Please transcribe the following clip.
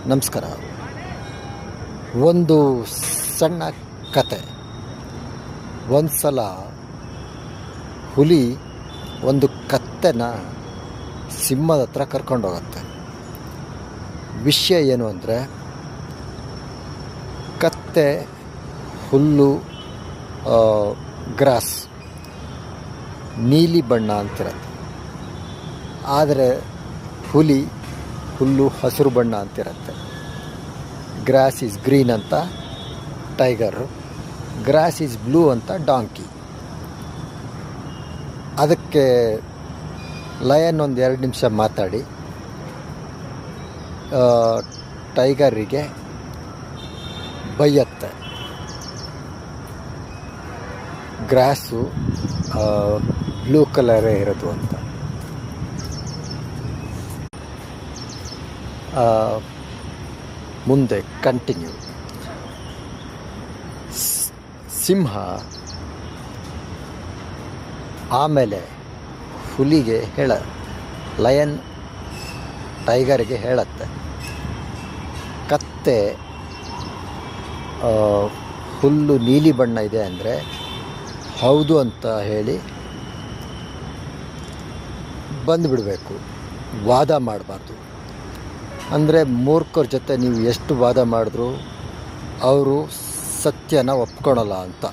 ನಮಸ್ಕಾರ. ಒಂದು ಸಣ್ಣ ಕತೆ. ಒಂದು ಸಲ ಹುಲಿ ಒಂದು ಕತ್ತೆನ ಸಿಂಹದ ಹತ್ರ ಕರ್ಕೊಂಡೋಗುತ್ತೆ. ವಿಷಯ ಏನು ಅಂದರೆ, ಕತ್ತೆ ಹುಲ್ಲು, ಗ್ರಾಸ್ ನೀಲಿ ಬಣ್ಣ ಅಂತಿರುತ್ತೆ. ಆದರೆ ಹುಲ್ಲು ಹಸಿರು ಬಣ್ಣ ಅಂತಿರುತ್ತೆ. ಗ್ರಾಸ್ ಈಸ್ ಗ್ರೀನ್ ಅಂತ ಟೈಗರು, ಗ್ರಾಸ್ ಈಸ್ ಬ್ಲೂ ಅಂತ ಡಾಂಕಿ. ಅದಕ್ಕೆ ಲಯನ್ ಒಂದು 2 ನಿಮಿಷ ಮಾತಾಡಿ ಟೈಗರಿಗೆ ಬೈಯತ್ತೆ. ಗ್ರಾಸು ಬ್ಲೂ ಕಲರೇ ಇರೋದು ಅಂತ. ಮುಂದೆ ಕಂಟಿನ್ಯೂ. ಸಿಂಹ ಆಮೇಲೆ ಹುಲಿಗೆ ಲಯನ್ ಟೈಗರ್ಗೆ ಹೇಳತ್ತೆ, ಕತ್ತೆ ಹುಲ್ಲು ನೀಲಿ ಬಣ್ಣ ಇದೆ ಅಂದರೆ ಹೌದು ಅಂತ ಹೇಳಿ ಬಂದುಬಿಡಬೇಕು, ವಾದ ಮಾಡಬಾರ್ದು. ಅಂದರೆ ಮೂರ್ಖರ ಜೊತೆ ನೀವು ಎಷ್ಟು ವಾದ ಮಾಡಿದ್ರೂ ಅವರು ಸತ್ಯನ ಒಪ್ಕೊಳಲ್ಲ ಅಂತ.